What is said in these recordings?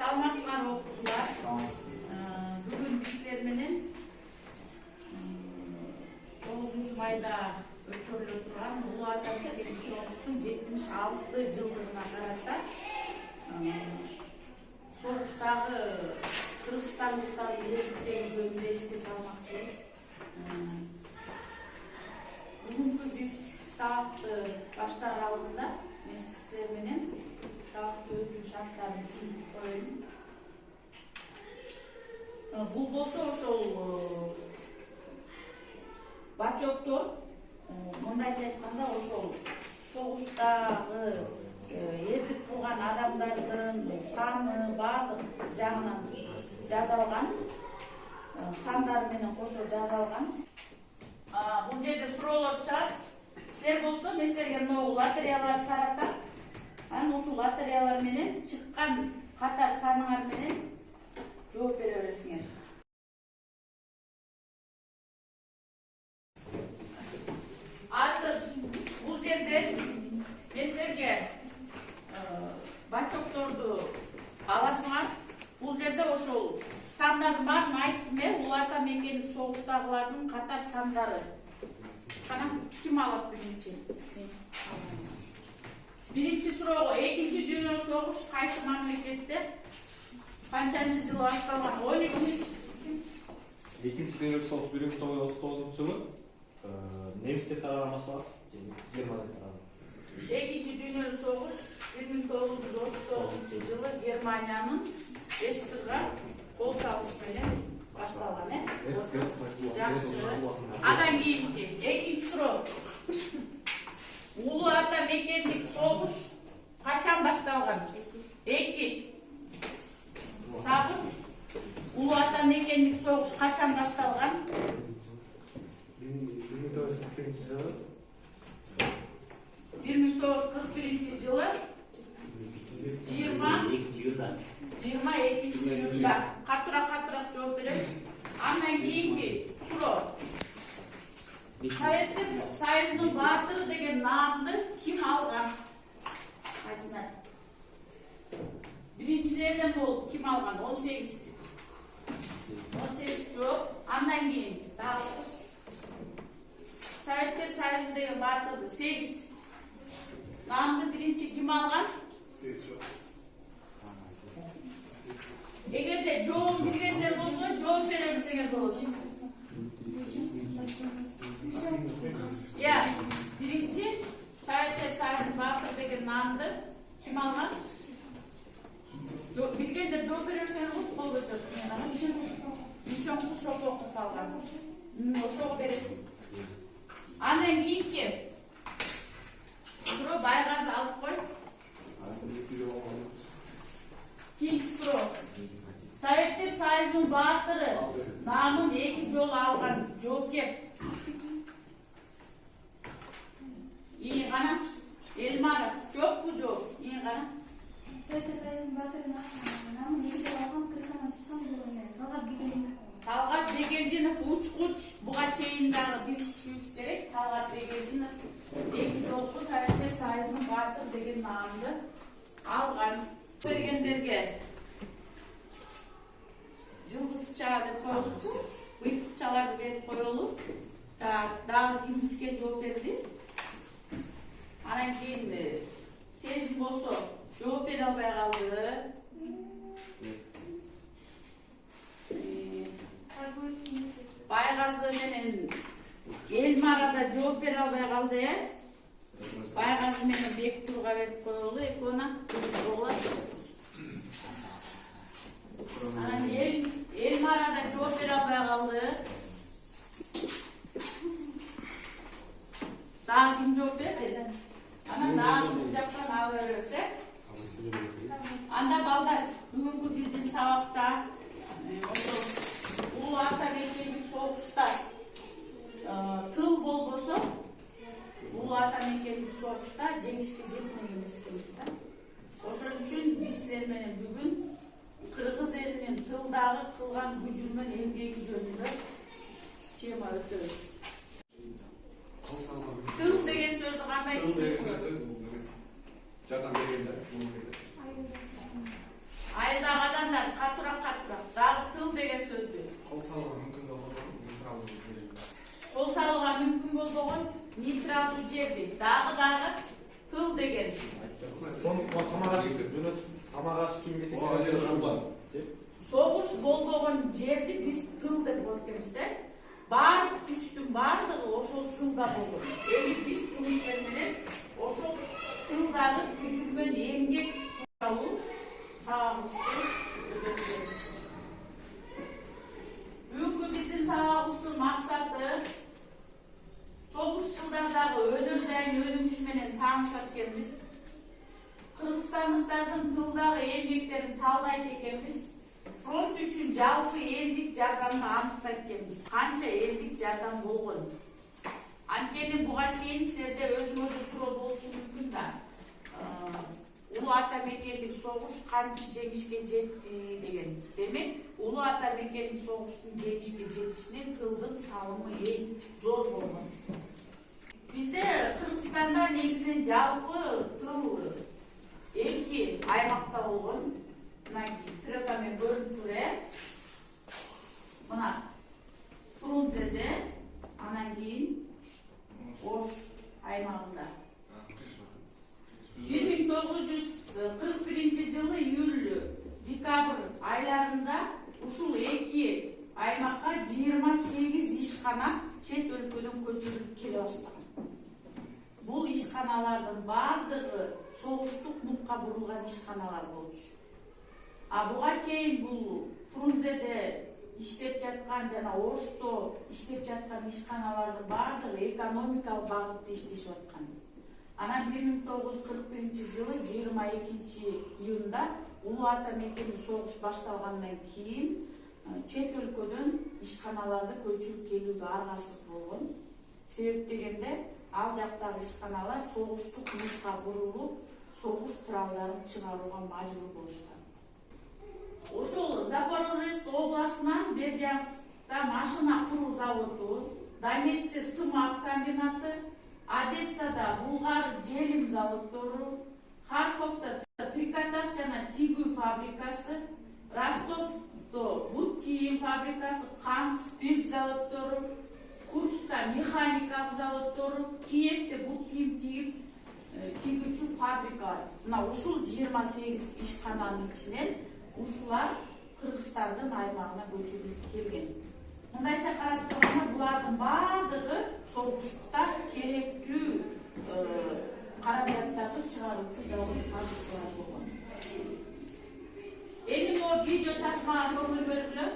Саламатсыздар окуучулар. Бүгүн биздер менен 9 майда өткөрүлө турган Улуу Ата мекендик согуштун 76-жылдыгына карата согуштагы кыргызстандыктардын эркиндиги жөнүндө эске салмакчыбыз. Бүгүнкү биз сабакты баштаар алдында мен сиздер менен сабакты өтүү шарттарын түшүндүрүп коеюн. Бул болсо ошол бачоктор, мындайча айтканда ошол согуштагы эрдик кылган адамдардын саны баардык жагынан жазалган, сандары менен кошо жазалган. Бул жерде суроолор чыгат. Силер болсо мен силерге мына лотереяларды таратам. Анан ушул лотереялар менен чыккан катар саныңар менен жооп бере бересиңер. Азыр бул жерде мен силерге бачокторду аласыңар. Бул жерде ошол сандардын баарын айттым. Улуу Ата мекендик согуштагылардын катар сандары. Кана ким алат биринчи? Биринчи суроого, экинчи дүйнөлүк согуш кайсы мамлекетте канчанчы жылы башталган? Ойлойсуз? Экинчи дүйнөлүк согуш 1939-жылы немистер тарабынан башталат, Германия тарабынан. Экинчи дүйнөлүк согуш 1939-жылы Германиянын СССРга кол салыш менен башталган, Жакшы. Андан кийинки экинчи суроо. Улуу Ата мекендик согуш качан башталган? 2. Сабыр. Улуу Ата мекендик согуш качан башталган? 1941-жылы 22-июнда. Катыраак жооп беребиз. Андан кийинки суроо. Советтер Союзунун баатыры деген наамды ким алган? Айтыңдар. Биринчилерден болуп ким алган? 18 жооп. Андан кийин дагы Советтер Союзу деген баатырды 8 наамды биринчи ким алган? Эгерде жообун билгендер болсо жооп бере берсеңер болот. Биринчи Советтер Союзунун баатыры деген наамды ким алган? Билгендер жооп бере берсеңер болот, кол көтөрүп. Мишон Шопоков алган. Ошого бересиң. Андан кийинки суроо Байгазы алып кой. Кийинки суроо. Советтер Союзунун баатыры наамын 2 жолу алган жоокер. Ии гана Элмара жокпу жооп? Ии гана. Советтер Союзунун баатыры наамын 2 жолу алган Талгат Бегелдинов учкуч. Буга чейин дагы билишибиз керек. Талгат Бегелдинов 2 жолу Советтер Союзунун баатыры деген наамды алган. Бергендерге жылдызча деп коебузбу. Ыйыктыкчаларды берип коелу. Дагы кимге жооп берди? Анан кийин Сезим болсо жооп бере албай калды. Байгазы менен Элмара да жооп бере албай калды. Байгазы менен Бектурга берип коелу. Экөөнө болот. Анан Элмара да жооп бере албай калды. Дагы ким жооп берди? Анан дагы бул жактан ала берсек. Анда балдар бүгүнкү биздин сабакта Улуу Ата мекендик согушта тыл болбосо, Улуу Ата мекендик согушта жеңишке жетмек эмес экенбиз да. Ошон үчүн биз силер менен бүгүн кыргыз элинин тылдагы кылган күжүрмөн эмгеги жөнүндө тема өтөбүз. Тыл деген сөздү кандай түшүнөсүңөр? Жардам бергендер. Айылдагы деген сөздү. Кол салууга мүмкүн болгон нейтралдуу жер. Кол салууга мүмкүн болгон нейтралдуу жерди. Дагы тыл деген. Тамагаш кимге Алия ошол. Согуш болгон жерди биз тыл деп өткөнбүз. Бар күчтүн бардыгы ошол тылда болгон. Эми биз туристтер менен ошол тылдагы күчүлгөн эмгек тууралуу сабагыбызды өтөбүз. Бүгүнкү биздин сабагыбыздын максаты согуш жылдардагы өнөр жайын өнүгүш менен таанышат экенбиз. Кыргызстандыктардын тылдагы эмгектерин талдайт экенбиз. Фронт үчүн жалпы элдик жардамды аныктайт экенбиз. Канча элдик жардам болгон. Анткени буга чейин силерде өзүңөрдө суроо болушу мүмкүн да. Улуу ата мекендик согуш кантип жеңишке жетти деген. Демек, улуу ата мекендик согуштун жеңишке жетишине тылдын салымы эң зор болгон. Бизде Кыргызстанда негизинен жалпы тыл 2 аймакта болгон. Мынакей стрелкамен көрүнүп тур. Мына Фрунзеде, анан кийин Ош аймагында. 1941 жылы июль-декабрь айларында ушул 2 аймакка 28 ишкана чет өлкөдөн көчүрүлүп келе баштаган. Бул ишканалардын бардыгы согуштук нукка бурулган ишканалар болчу. А буга чейин бул Фрунзеде иштеп жаткан жана Ошто иштеп жаткан ишканалардын бардыгы экономикалык багытта иштешип аткан. Анан 1941 жылы 22 июнда улуу ата мекендик согуш башталгандан кийин чет өлкөдөн ишканаларды көчүрүп келүүгө аргасыз болгон. Себеп дегенде ал жактагы ишканалар согуштук нукка бурулуп, согуш куралдарын чыгарууга мажбур болушкан. Ошол Запорожец областынан Бердянскта машина куруу заводу, Донецкте сымак комбинаты, Одессада Булгар желим заводдору, Харьковда трикотаж жана тигүү фабрикасы, Ростовдо бут кийим фабрикасы, кант, спирт заводдору, Курскта механикалык заводдору, Киевде бут кийим тигүүчү фабрикалар. Мына ушул 28 ишкананын ичинен ушулар Кыргызстандын аймагына көчүрүлүп келген. Мындайча карап турганда булардын бардыгы согушта керектүү каражаттарды чыгаруучу завод фабрикалар болгон. Эми могу видео тасмага көңүл бөлгүлө.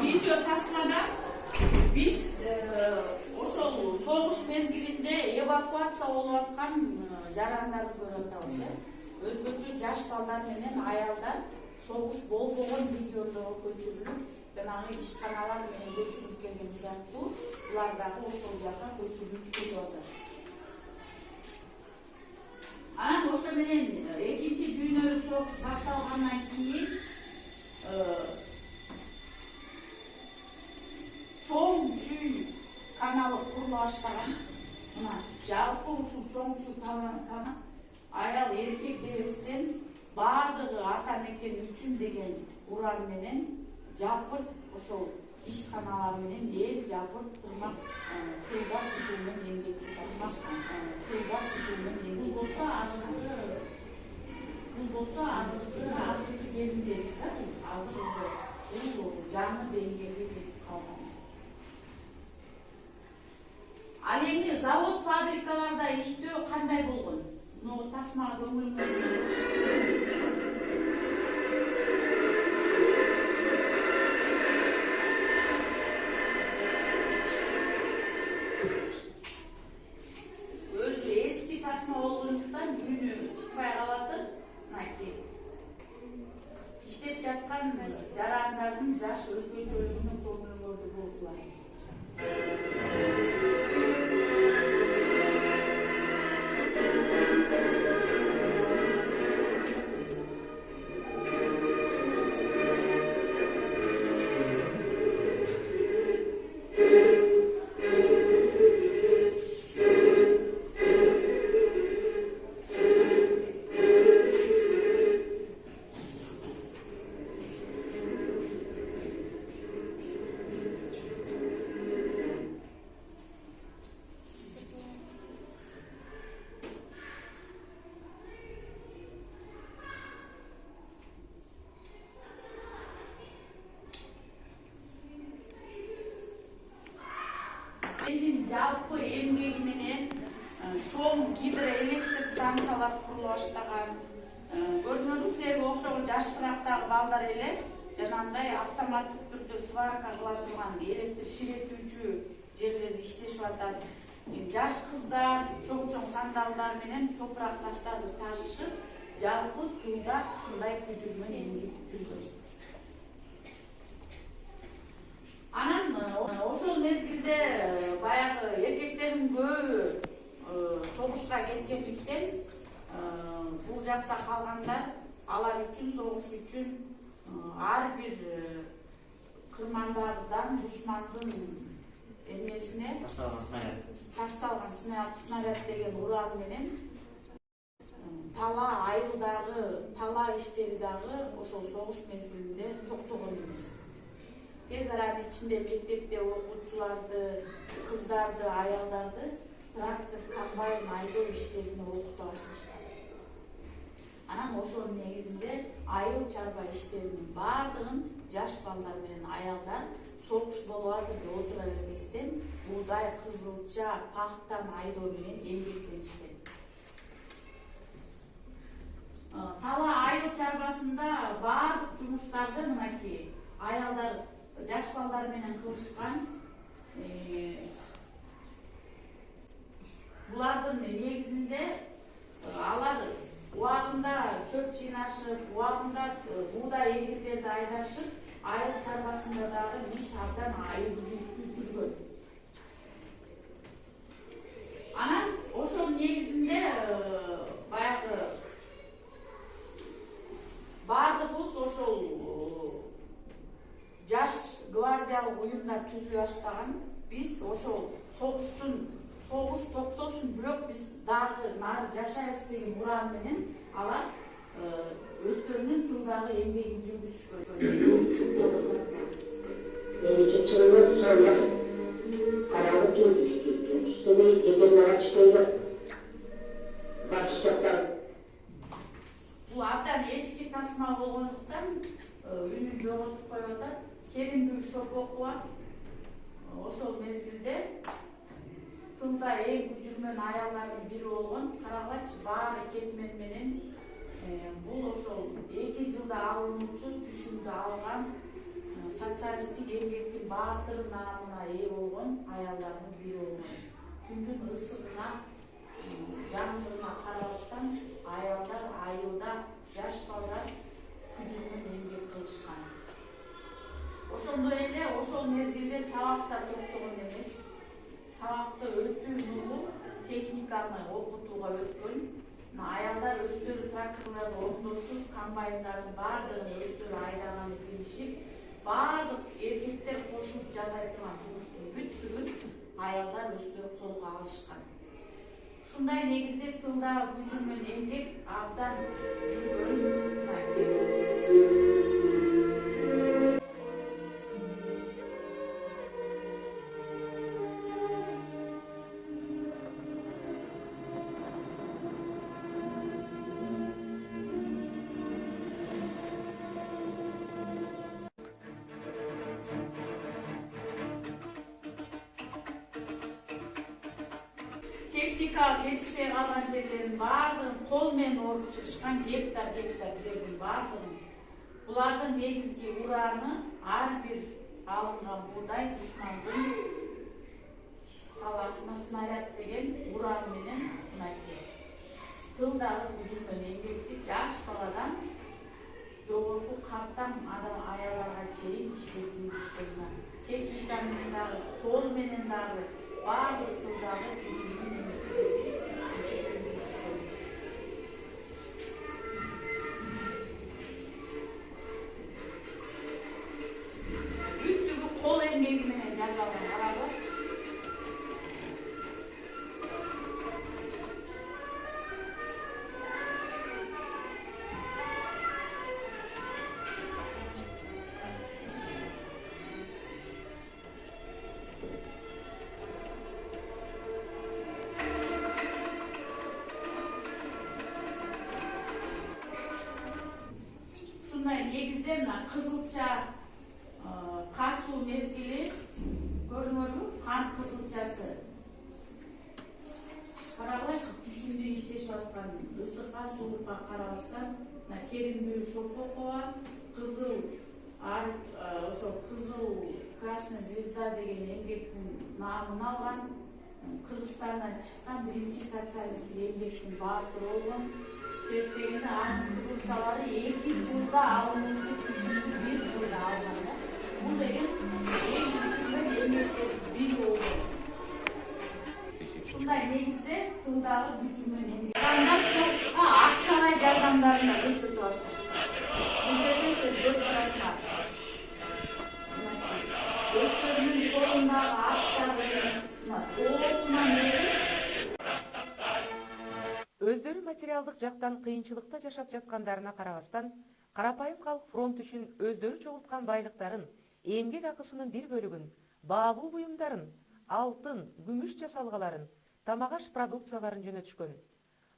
Видео тасмада биз ошол согуш мезгилинде эвакуация болуп аткан жарандарды көрүп атабыз. Өзгөчө жаш балдар менен аялдар согуш болбогон региондорго көчүрүлүп, жанагы ишканалар менен көчүрүлүп келген сыяктуу, булар дагы ошол жака көчүрүлүп келип атат. Анан ошо менен экинчи дүйнөлүк согуш башталгандан кийин чоң чүй каналы курулуп баштаган. Мына жалпы ушул чоң чүй каналы аял эркек дебестен бардыгы ата мекен үчүн деген уран менен жапырт ошол ишканалар менен эл жапырт тырмак тылда күчүнөн эмгекти башкан. Тылда күчүнөн эмгек болсо азыркы бул болсо азыркы асыркы кезиндебиз да. Азыр уже бул жаңы деңгээлге жетип калган. Ал эми завод, фабрикаларда иштөө кандай болгон? Мына тасмага көңүл жарандардын жаш өзгөчөлүгүнө көңүл бурулат. Элдин жалпы эмгеги менен чоң гидроэлектр станциялар курулуп баштаган. Көрдүңөрбү силерге окшогон жаш кырактагы балдар эле жанагындай автоматтык түрдө сварка кыла турган электр ширетүүчү жерлерде иштешип атат. Жаш кыздар чоң сандалдар менен топурак таштарды ташышып, жалпы тылда ушундай күчү менен эмгектип жүргөн. Анан ошол мезгилде баягы эркектердин көбү согушка кеткендиктен бул жакта калгандар алар үчүн согуш үчүн ар бир кырмандардан душмандын эмесине ташталган снаряд деген уран менен тала айылдагы тала иштери дагы ошол согуш мезгилинде токтогон эмес. Тез аранын ичинде мектепте окуучуларды, кыздарды, аялдарды трактор, комбайн айдоо иштерине окута башташты. Анан ошонун негизинде айыл чарба иштеринин баардыгын жаш балдар менен аялдар согуш болуп атып деп отура бербестен буудай, кызылча, пахтан айдоо менен эмгектенишкен. Тала айыл чарбасында баардык жумуштарды мынакей аялдар жаш балдар менен кылышкан. Булардын негизинде алар убагында чөп жыйнашып, убагында буудай эгирлерди айдашып, айыл чарбасында дагы иш абдан айылдуу жүргөн. Анан ошол негизинде баягы баардыгыбыз ошол жаш гвардиялык уюмдар түзүлө баштаган. Биз ошол согуш токтосун, бирок биз дагы нары жашайбыз деген уран менен алар өздөрүнүн тылдагы эмгегин жүргүзүшкөн. Бул абдан эски тасма болгондуктан үнүн жоготуп коюп атат. Келиндүү Шопокова ошол мезгилде тылда эң жүрмөн аялдардын бири болгон. Карагылачы, баары кетмен менен бул ошол 2 жылда алынуучу түшүмдү алган социалисттик эмгектин баатыры наамына ээ болгон аялдардын бири болгон. Күндүн ысыгына, жаңгырына карабастан аялдар айылда, жаш балдар күчүнөн эмгек кылышкан. Ошондой эле ошол мезгилде сабакта токтогон эмес. Сабакты өтүү нуру техниканы окутууга өткөн. Аялдар өздөрү тракторлорду оңдошуп, комбайндардын баардыгын өздөрү айдаганды билишип, баардык эркектер кошуп жасай турган жумуштун бүттүгүн аялдар өздөрү колго алышкан. Ушундай негизде тылда күчү менен эмгек абдан жүргөн. Teknikалық жетişmeye kalan жерlerin bardığın kolmen orup çıkışkan gektar жердің bardığın. Bulardan negizgi uranı her bir alıngan buğday düşmanın havasına snaryat degen uran menen unaydı. Tılдағы gücüмен еңбекти жаш баладан жогорку каттам адам аяларга чейин иштеп жүрүшкөн. Техника менен дагы, кол менен дагы баардык тылдагы gücüмен жүрүшкөн. Бүттүгү кол эмгеги менен жазалган карабыз. Негізден қызылша қасу мезгілі көрінөрү қан қызылшасы. Қарабаш түшүндө иштешип аткан ысыкка суулукка карабастан керимбүү шопокова кызыл ошо кызыл красная звезда деген эмгектин наамын алган, Кыргызстандан чыккан биринчи социалисттик эмгектин баатыры болгон. Себебinde anın kızılçaları 2 yılda alınıcı düşündü 1 yılda alındı. Bu degen en küçükten emniyetleri bir oldu. Şunday negizde tılдағы gücüмен emniyet. Adamlar soğuşka akçalay jardamlarına көрсөтүп башташты. Bu жерде сен 4 парасы бар. Өздөрүнүн колундагы аттары, оотунан Өздөрү материалдык жактан кыйынчылыкта жашап жаткандарына карабастан, карапайым калк фронт үчүн өздөрү чогулткан байлыктарын, эмгек акысынын бир бөлүгүн, баалуу буюмдарын, алтын, күмүш жасалгаларын, тамак-аш продукцияларын жөнөтүшкөн.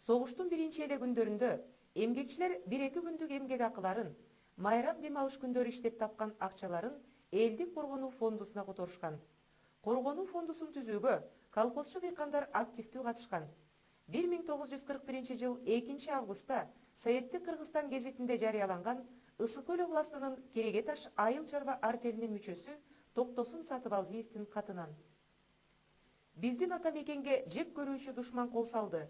Согуштун биринчи эле күндөрүндө эмгекчилер 1-2 күндүк эмгек акыларын, майрам дем алыш күндөрү иштеп тапкан акчаларын элдик коргонуу фондусуна которушкан. Коргонуу фондусун түзүүгө колхозчу дыйкандар активдүү катышкан. 1941 жыл 2 августта Советтик Кыргызстан гезитинде жарыяланган Ысык-Көл областынын Керегеташ айыл чарба артелинин мүчөсү Токтосун Сатыбалдиевдин катынан. Биздин ата мекенге жек көрүүчү душман кол салды.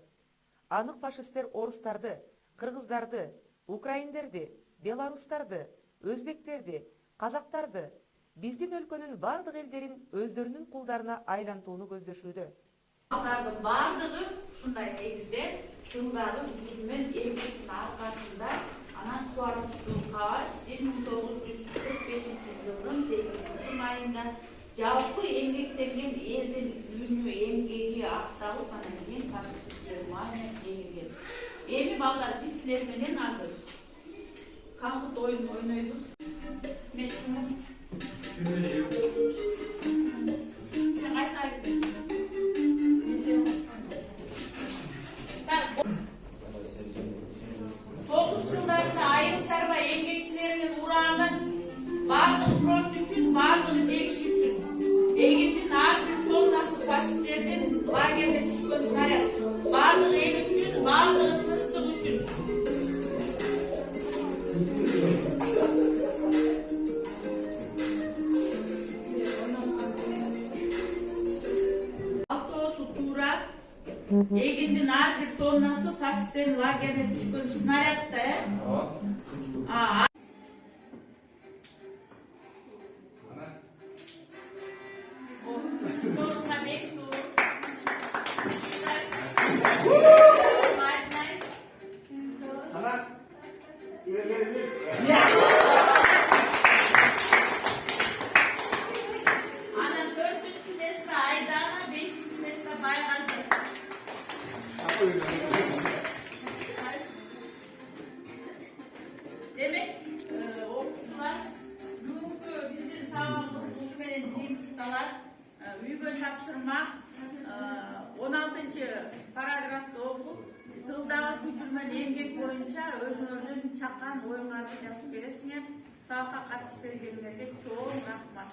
Анык фашисттер орустарды, кыргыздарды, украиндерди, белорустарды, өзбектерди, казактарды, биздин өлкөнүн бардык элдерин өздөрүнүн кулдарына айлантууну көздөшүүдө. Алардын бардыгы ушундай негизде тылдагы gücüмен эмгектин аркасында анан кубанычтуу кабар 1945 жылдын 8 майында жалпы эмгектенген элдин үнү эмгеги акталып анан кийин фашисттик Германия жеңилген. Эми балдар биз силер менен азыр кахут оюн ойнойбуз. Сен кайсы айттың? Soğuş yıllarında ayıl çarba emgekçilerinin uğrağının bardığın front üçün, bardığın cekiş üçün. Egindin artık tonnası faşistlerinin lagerde düşkön snaryat. Bardığın el üçün, bardığın tınçlık üçün. Egindin her bir tonnası faşistlerin lagerine düşkün snaryatta. Çocukla bekliyor. Ana 4. mesle Aydana, 5. mesle Baygazı. Demek okuyucular bugünkü bizdin sağlık düşmeden jeyimtliktalar üygön tapşırma 16. paragrafta okup tılдағы gücüмен emgek boyunca özünün çakan oyunlarını yazıp berесиңер. Сабакка катышып бергениңерге чоң рахмат.